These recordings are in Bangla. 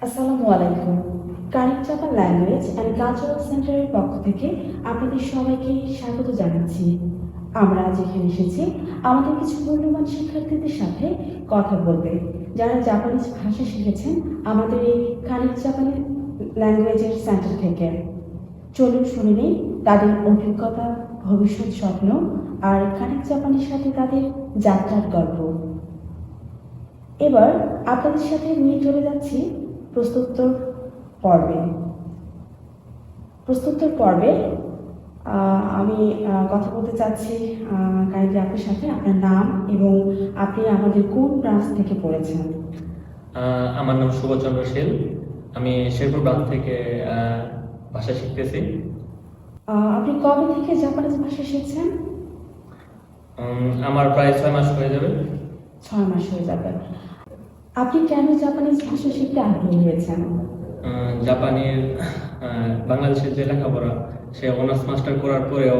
আসসালামু আলাইকুম। Correct Japan language and cultural সেন্টারের পক্ষ থেকে আপনাদের সবাইকে স্বাগত জানাচ্ছি। আমরা আজ এখানে এসেছি আমাদের কিছু মূল্যবান শিক্ষার্থীদের সাথে কথা বলতে, যারা জাপানিজ ভাষা শিখেছেন আমাদের এই কারেক্ট জাপানি ল্যাঙ্গুয়েজের সেন্টার থেকে। চলুন শুনে নিই তাদের অভিজ্ঞতা, ভবিষ্যৎ স্বপ্ন আর কারেক্ট জাপানের সাথে তাদের যাত্রার গল্প। এবার আপনাদের সাথে নিয়ে চলে যাচ্ছি প্রশ্নোত্তর পর্বে। প্রশ্নোত্তর পর্বে আমি কথা বলতে চাচ্ছি কাইন্ডলি আপনার সাথে, আপনার নাম এবং আপনি আমাদের কোন ব্রাঞ্চ থেকে পড়েছেন। আমার নাম শুভচন্দ্র শীল। আমি শেরপুর ব্রাঞ্চ থেকে ভাষা শিখতেছি। আপনি কবে থেকে জাপানিজ ভাষা শিখছেন? আমার প্রায় 6 মাস হয়ে যাবে। 6 মাস হয়ে যাবে। আপনি কেন জাপানিজ ভাষা শিখতে আগ্রহী হয়েছেন? জাপানের বাংলাদেশের যে লেখাপড়া, সে অনার্স মাস্টার করার পরেও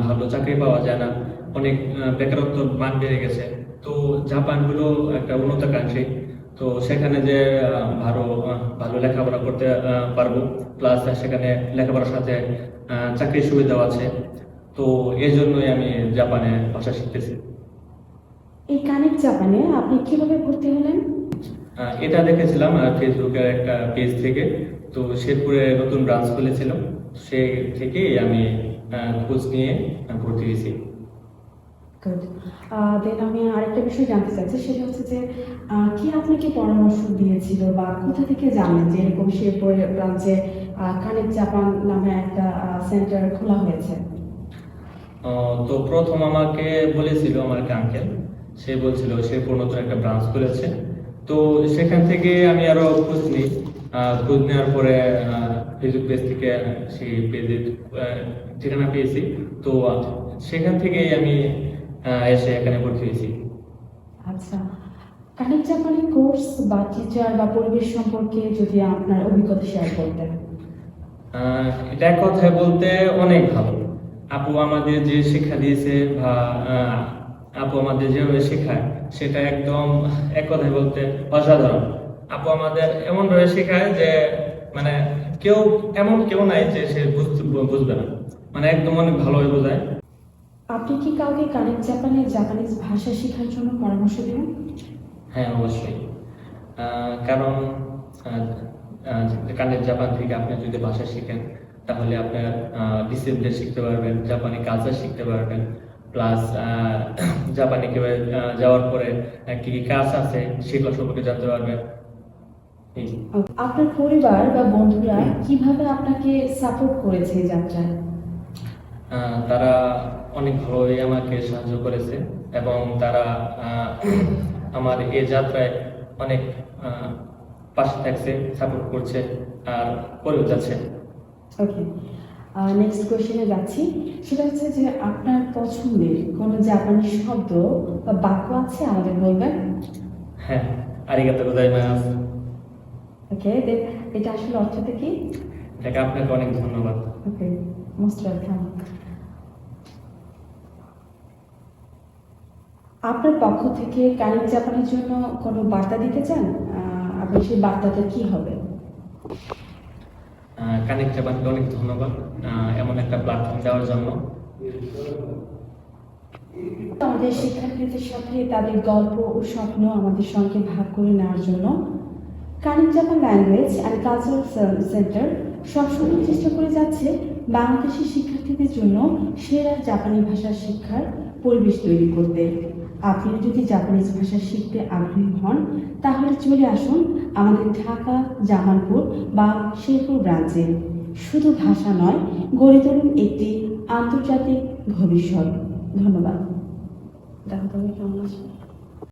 ভালো চাকরি পাওয়া যায় না, অনেক বেকারত্ব মান বেড়ে গেছে। তো জাপান হলো একটা উন্নত কান্ট্রি, তো সেখানে যে ভালো লেখাপড়া করতে পারবো, প্লাস সেখানে লেখাপড়ার সাথে চাকরির সুবিধাও আছে। তো এই জন্যই আমি জাপানে ভাষা শিখতেছি। এই কানেক্ট জাপানে আপনি কিভাবে ভর্তি হলেন? এটা দেখেছিলাম ফেসবুকের একটা পেজ থেকে। তো শেরপুরে নতুন ব্রাঞ্চ খুলেছিল, সেই থেকেই আমি খোঁজ নিয়ে ভর্তি হয়েছি। গুড। দেন আমি আরেকটা বিষয় জানতে চাচ্ছি, সেটা হচ্ছে যে কি আপনাকে পরামর্শ দিয়েছিল বা কোথা থেকে জানেন যে এরকম শেরপুরে ব্রাঞ্চে কানেক্ট জাপান নামে একটা সেন্টার খোলা হয়েছে? তো প্রথম আমাকে বলেছিল আমার একটা আঙ্কেল, সে বলছিল শেরপুর নতুন একটা ব্রাঞ্চ খুলেছে। তো সেখান থেকে আমি আরো খোঁজ নিই। খোঁজ নেওয়ার পরে ফেসবুক পেজ থেকে সেই পেজের ঠিকানা পেয়েছি। তো সেখান থেকেই আমি এসে এখানে ভর্তি হয়েছি। আচ্ছা, কানেক্ট জাপানের কোর্স বা টিচার বা পরিবেশ সম্পর্কে যদি আপনার অভিজ্ঞতা শেয়ার করতেন। এটা এক কথায় বলতে অনেক ভালো। আপু আমাদের যে শিক্ষা দিয়েছে বা আপু আমাদের যেভাবে শেখায়, সেটা একদম এক কথায় বলতে অসাধারণ। আপু আমাদের এমন ভাবে শেখায় যে মানে এমন কেউ নাই যে সে বুঝবে না, মানে একদম অনেক ভালোভাবে বোঝায়। আপনি কি কাউকে কানেক্ট জাপানে জাপানিজ ভাষা শেখার জন্য পরামর্শ দেবেন? হ্যাঁ, অবশ্যই। কারণ কানের জাপান থেকে আপনি যদি ভাষা শিখেন, তাহলে আপনার ডিসিপ্লিন শিখতে পারবেন, জাপানি কালচার শিখতে পারবেন, প্লাস জাপানে কিভাবে যাওয়ার পরে কি কি কাজ আছে সেগুলো সম্পর্কে জানতে পারবেন। আপনার পরিবার বা বন্ধুরা কিভাবে আপনাকে সাপোর্ট করেছে এই যাত্রায়? তারা অনেক ভালোভাবে আমাকে সাহায্য করেছে এবং তারা আমার এই যাত্রায় অনেক পাশে থাকছে, সাপোর্ট করছে আর করে যাচ্ছে। ওকে, নেক্সট কোয়েশ্চেনে যাচ্ছি। সেটা হচ্ছে যে আপনার পছন্দের কোনো জাপানি শব্দ বা বাক্য আছে, আমাদের বলবেন? হ্যাঁ, আরিগাতো গোজাইমাসু। ওকে, দেন এটা আসলে অর্থটা কি? এটাকে আপনাকে অনেক ধন্যবাদ। ওকে, মোস্ট ওয়েলকাম। আপনার পক্ষ থেকে কানেক্ট জাপানের জন্য কোনো বার্তা দিতে চান? আপনি সেই বার্তাটা কি হবে? কানেক্ট জাপানকে অনেক ধন্যবাদ এমন একটা প্ল্যাটফর্ম দেওয়ার জন্য। আমাদের শিক্ষার্থীদের সাথে তাদের গল্প ও স্বপ্ন আমাদের সঙ্গে ভাগ করে নেওয়ার জন্য connect Japan language and cultural centre সবসময় চেষ্টা করে যাচ্ছে বাংলাদেশি শিক্ষার্থীদের জন্য সেরা জাপানি ভাষা শিক্ষার পরিবেশ তৈরি করতে। আপনি যদি জাপানিজ ভাষা শিখতে আগ্রহী হন, তাহলে চলে আসুন আমাদের ঢাকা, জামালপুর বা শেরপুর ব্রাঞ্চে। শুধু ভাষা নয়, গড়ে তুলুন একটি আন্তর্জাতিক ভবিষ্যৎ। ধন্যবাদ। কেমন আছে?